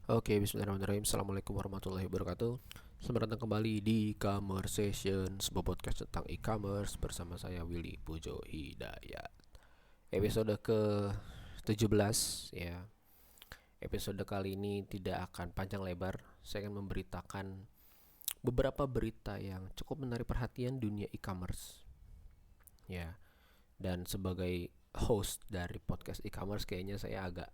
Oke, bismillahirrahmanirrahim. Assalamualaikum warahmatullahi wabarakatuh. Selamat datang kembali di Conversation, sebuah podcast tentang e-commerce bersama saya Willy Pujo Hidayat. Episode ke-17 ya. Episode kali ini tidak akan panjang lebar. Saya akan memberitakan beberapa berita yang cukup menarik perhatian dunia e-commerce. Ya. Dan sebagai host dari podcast e-commerce kayaknya saya agak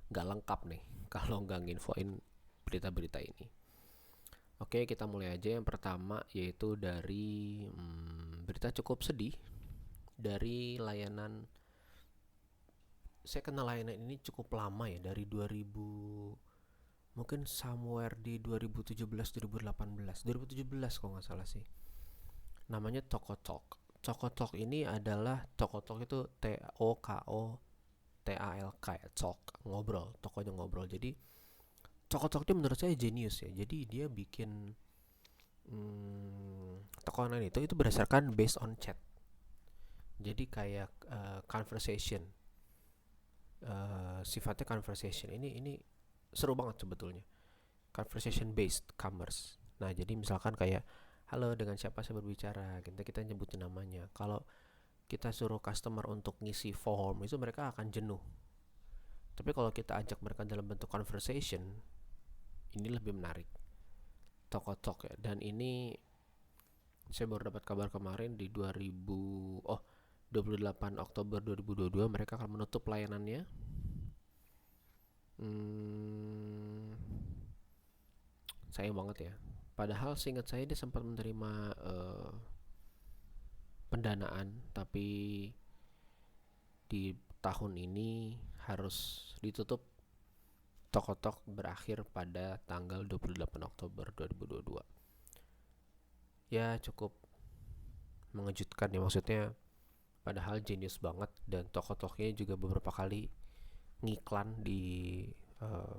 nggak lengkap nih kalau nggak nginfoin berita-berita ini. Oke, kita mulai aja. Yang pertama yaitu dari berita cukup sedih dari layanan. Saya kenal layanan ini cukup lama ya, dari 2000, mungkin somewhere di 2017, 2018, 2017 kalau nggak salah sih. Namanya Tokotalk. Tokotalk ini adalah Tokotalk itu TOKOTALK ya, talk, ngobrol, tokonya ngobrol. Jadi Tokotalk ini menurut saya genius ya. Jadi dia bikin toko online itu berdasarkan based on chat. Jadi kayak conversation, sifatnya conversation. Ini seru banget sebetulnya. Conversation based commerce. Nah, jadi misalkan kayak halo, dengan siapa saya berbicara, kita nyebutin namanya. Kalau kita suruh customer untuk ngisi form itu mereka akan jenuh. Tapi kalau kita ajak mereka dalam bentuk conversation, ini lebih menarik. Tokotalk ya. Dan ini saya baru dapat kabar kemarin di 28 Oktober 2022 mereka akan menutup layanannya. Sayang banget ya. Padahal seingat saya dia sempat menerima pendanaan, tapi di tahun ini harus ditutup. Tokotalk berakhir pada tanggal 28 Oktober 2022. Ya cukup mengejutkan ya, maksudnya padahal genius banget, dan Tokotalknya juga beberapa kali ngiklan di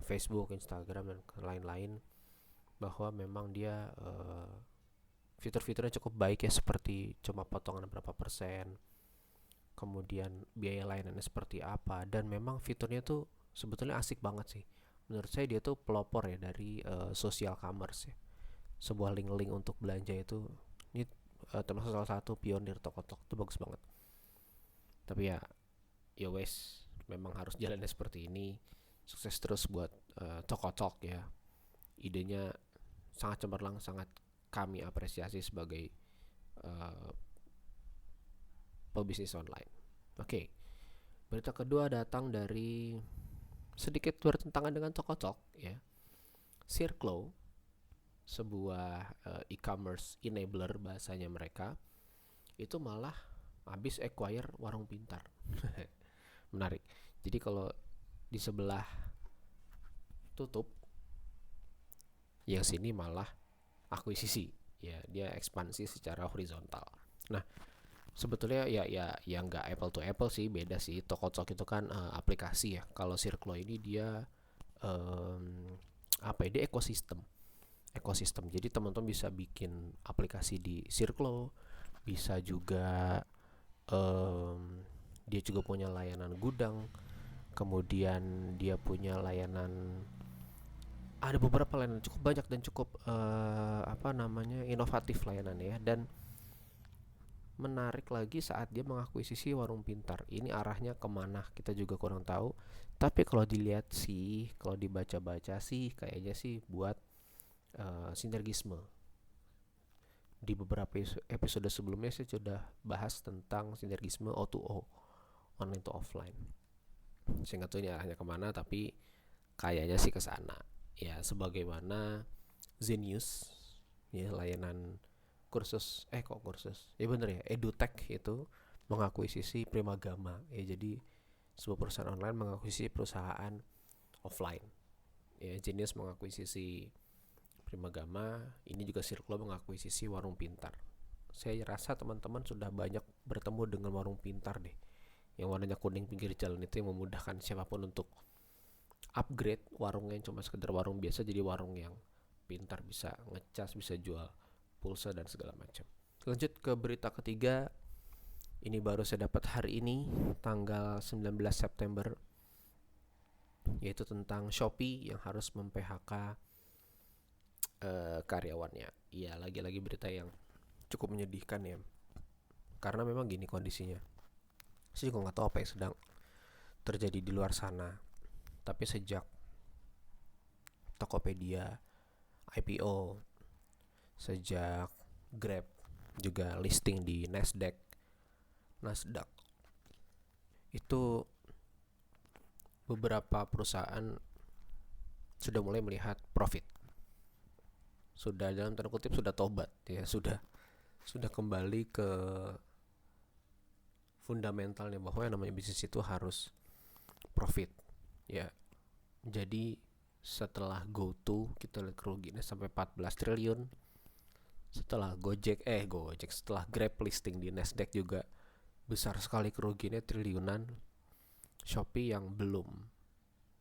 Facebook, Instagram, dan lain-lain bahwa memang dia fitur-fiturnya cukup baik ya, seperti cuma potongan berapa persen, kemudian biaya layanannya seperti apa, dan memang fiturnya tuh sebetulnya asik banget sih. Menurut saya dia tuh pelopor ya dari social commerce ya. Sebuah link-link untuk belanja itu, ini termasuk salah satu pionir Tokotalk, itu bagus banget. Tapi ya wes, memang harus jalannya seperti ini. Sukses terus buat Tokotalk ya. Idenya sangat cemerlang, sangat kami apresiasi sebagai uh, pebisnis online. Oke, berita kedua datang dari sedikit bertentangan dengan Tokotalk ya. Circlo, sebuah e-commerce enabler bahasanya mereka, itu malah habis acquire Warung Pintar. Menarik. Jadi kalau di sebelah tutup, yang sini malah akuisisi. Ya, dia ekspansi secara horizontal. Nah, sebetulnya ya nggak apple to apple sih, beda sih. Tokotalk itu kan aplikasi ya. Kalau Circlo ini dia apa ya? Dia ekosistem. Jadi teman-teman bisa bikin aplikasi di Circlo, bisa juga dia juga punya layanan gudang, kemudian dia punya layanan, ada beberapa layanan cukup banyak dan cukup inovatif layanannya ya. Dan menarik lagi saat dia mengakuisisi Warung Pintar. Ini arahnya kemana kita juga kurang tahu. Tapi kalau dilihat sih, kalau dibaca-baca sih, kayaknya sih buat sinergisme. Di beberapa episode sebelumnya saya sudah bahas tentang sinergisme O2O, online to offline. Saya nggak tahu ini arahnya kemana, tapi kayaknya sih ke sana. Ya, sebagaimana Zenius, ya layanan kursus, ya bener ya, edutech itu mengakuisisi Primagama ya. Jadi sebuah perusahaan online mengakuisisi perusahaan offline ya. Genius mengakuisisi Primagama, ini juga Circlo mengakuisisi Warung Pintar. Saya rasa teman-teman sudah banyak bertemu dengan Warung Pintar deh, yang warnanya kuning pinggir jalan itu, yang memudahkan siapapun untuk upgrade warungnya yang cuma sekedar warung biasa jadi warung yang pintar, bisa ngecas, bisa jual pulsa dan segala macam. Lanjut ke berita ketiga. Ini baru saya dapat hari ini, tanggal 19 September. yaitu tentang Shopee yang harus mem-PHK karyawannya. Iya, lagi-lagi berita yang cukup menyedihkan ya, karena memang gini kondisinya. Saya juga nggak tahu apa yang sedang terjadi di luar sana, tapi sejak Tokopedia IPO, sejak Grab juga listing di Nasdaq, itu beberapa perusahaan sudah mulai melihat profit, sudah dalam tanda kutip sudah tobat ya, sudah kembali ke fundamentalnya bahwa yang namanya bisnis itu harus profit ya. Jadi setelah GoTo kita lihat kerugiannya sampai 14 triliun, setelah setelah Grab listing di Nasdaq juga besar sekali kerugiannya triliunan. Shopee yang belum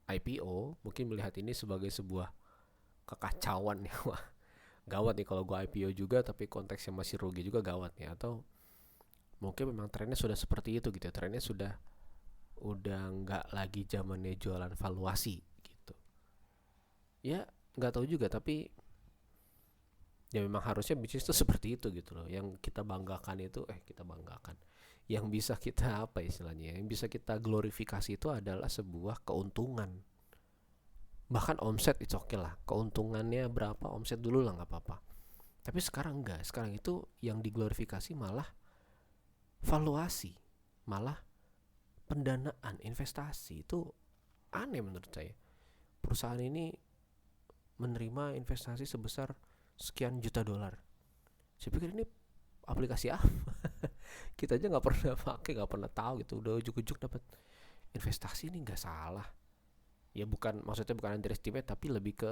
IPO mungkin melihat ini sebagai sebuah kekacauan ya. Wah, gawat nih kalau gue IPO juga tapi konteksnya masih rugi juga, gawat nih. Atau mungkin memang trennya sudah seperti itu gitu, trennya udah nggak lagi zamannya jualan valuasi gitu ya, nggak tahu juga. Tapi ya memang harusnya bisnis itu seperti itu gitu loh. Yang kita banggakan itu yang bisa kita apa istilahnya, yang bisa kita glorifikasi itu adalah sebuah keuntungan. Bahkan omset itu oke lah, keuntungannya berapa, omset dulu lah nggak apa-apa. Tapi sekarang enggak, sekarang itu yang diglorifikasi malah valuasi, malah pendanaan investasi. Itu aneh menurut saya. Perusahaan ini menerima investasi sebesar sekian juta dolar. Saya pikir ini aplikasi apa? Kita aja nggak pernah pakai, nggak pernah tahu gitu, udah ujuk-ujuk dapat investasi. Ini nggak salah ya, maksudnya bukan underestimate, tapi lebih ke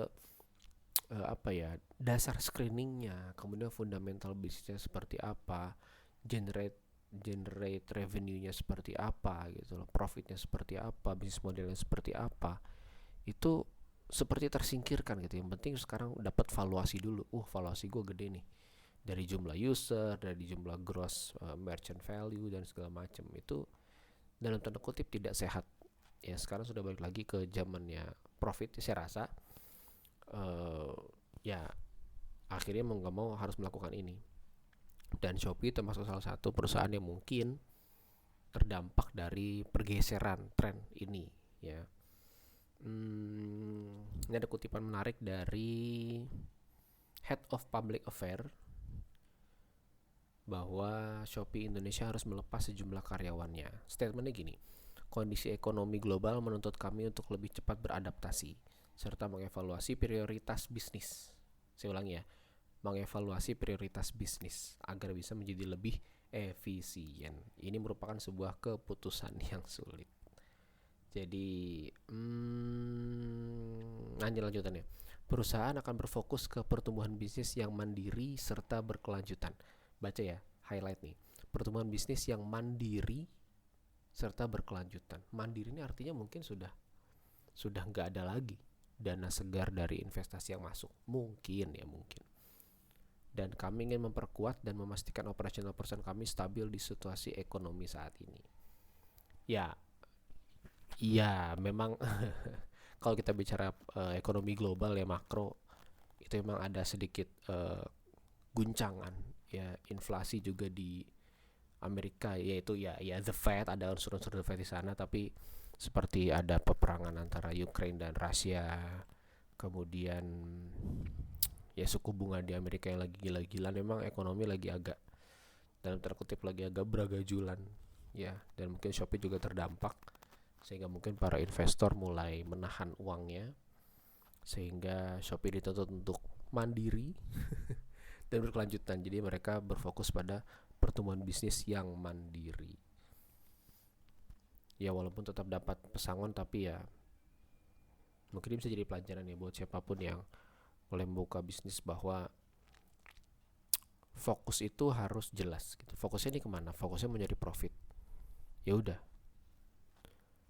apa ya, dasar screeningnya, kemudian fundamental bisnisnya seperti apa, generate revenue-nya seperti apa gitu loh, profitnya seperti apa, bisnis modelnya seperti apa, itu seperti tersingkirkan gitu. Yang penting sekarang dapat valuasi dulu. Valuasi gue gede nih, dari jumlah user, dari jumlah gross merchant value dan segala macam. Itu dalam tanda kutip tidak sehat ya. Sekarang sudah balik lagi ke zamannya profit ya, saya rasa ya akhirnya mau nggak mau harus melakukan ini. Dan Shopee termasuk salah satu perusahaan yang mungkin terdampak dari pergeseran tren ini ya. Ini ada kutipan menarik dari Head of Public Affairs bahwa Shopee Indonesia harus melepas sejumlah karyawannya. Statementnya gini: kondisi ekonomi global menuntut kami untuk lebih cepat beradaptasi serta mengevaluasi prioritas bisnis. Saya ulangi ya, mengevaluasi prioritas bisnis agar bisa menjadi lebih efisien. Ini merupakan sebuah keputusan yang sulit. Jadi, lanjutannya. Perusahaan akan berfokus ke pertumbuhan bisnis yang mandiri serta berkelanjutan. Baca ya, highlight nih. Pertumbuhan bisnis yang mandiri serta berkelanjutan. Mandiri ini artinya mungkin sudah nggak ada lagi dana segar dari investasi yang masuk. Mungkin. Dan kami ingin memperkuat dan memastikan operasional perusahaan kami stabil di situasi ekonomi saat ini. Iya, memang kalau kita bicara ekonomi global ya, makro, itu memang ada sedikit guncangan ya. Inflasi juga di Amerika, yaitu ya the Fed, ada unsur-unsur the Fed di sana. Tapi seperti ada peperangan antara Ukraine dan Rusia, kemudian ya suku bunga di Amerika yang lagi gila-gilaan, memang ekonomi lagi agak dalam terkutip lagi agak beragajulan ya. Dan mungkin Shopee juga terdampak, sehingga mungkin para investor mulai menahan uangnya, sehingga Shopee dituntut untuk mandiri dan berkelanjutan. Jadi mereka berfokus pada pertumbuhan bisnis yang mandiri. Ya walaupun tetap dapat pesangon, tapi ya mungkin bisa jadi pelajaran ya buat siapapun yang mulai membuka bisnis, bahwa fokus itu harus jelas gitu. Fokusnya ini kemana? Fokusnya mencari profit. Ya udah.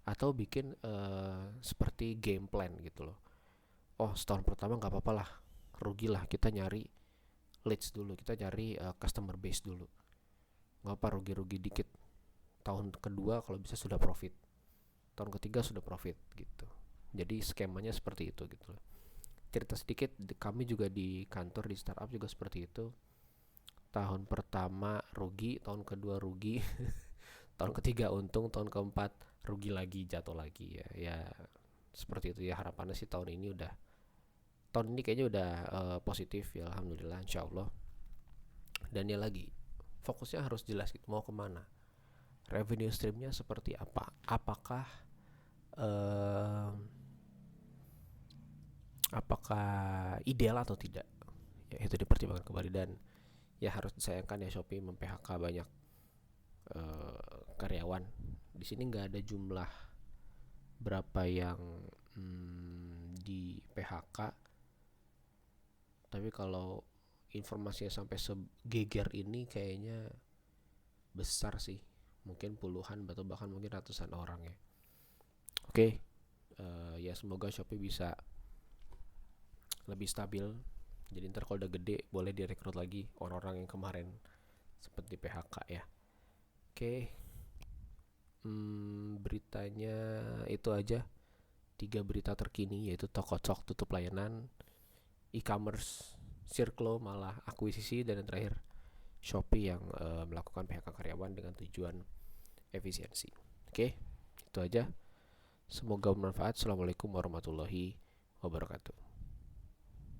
Atau bikin seperti game plan gitu loh. Setahun pertama nggak apa-apa lah, rugi lah, kita nyari leads dulu, kita cari customer base dulu, nggak apa rugi-rugi dikit. Tahun kedua kalau bisa sudah profit, tahun ketiga sudah profit gitu. Jadi skemanya seperti itu gitu loh. Cerita sedikit, kami juga di kantor di startup juga seperti itu. Tahun pertama rugi, tahun kedua rugi, tahun ketiga untung, tahun keempat rugi lagi, jatuh lagi ya. Ya seperti itu ya, harapannya sih tahun ini kayaknya udah positif ya, alhamdulillah, insyaallah. Dan ya lagi, fokusnya harus jelas gitu, mau kemana, revenue streamnya seperti apa, eh, apakah ideal atau tidak, ya itu dipertimbangkan kembali. Dan ya harus disayangkan ya, Shopee mem-PHK banyak karyawan. Di sini nggak ada jumlah berapa yang di PHK, tapi kalau informasinya sampai segeger ini kayaknya besar sih, mungkin puluhan atau bahkan mungkin ratusan orang ya. Oke, ya semoga Shopee bisa lebih stabil. Jadi ntar kalau udah gede boleh direkrut lagi orang-orang yang kemarin seperti PHK ya. Oke, beritanya itu aja. 3 berita terkini yaitu Tokocok tutup layanan, e-commerce Circlo malah akuisisi, dan yang terakhir Shopee yang melakukan PHK karyawan dengan tujuan efisiensi. Oke, itu aja. Semoga bermanfaat. Assalamualaikum warahmatullahi wabarakatuh.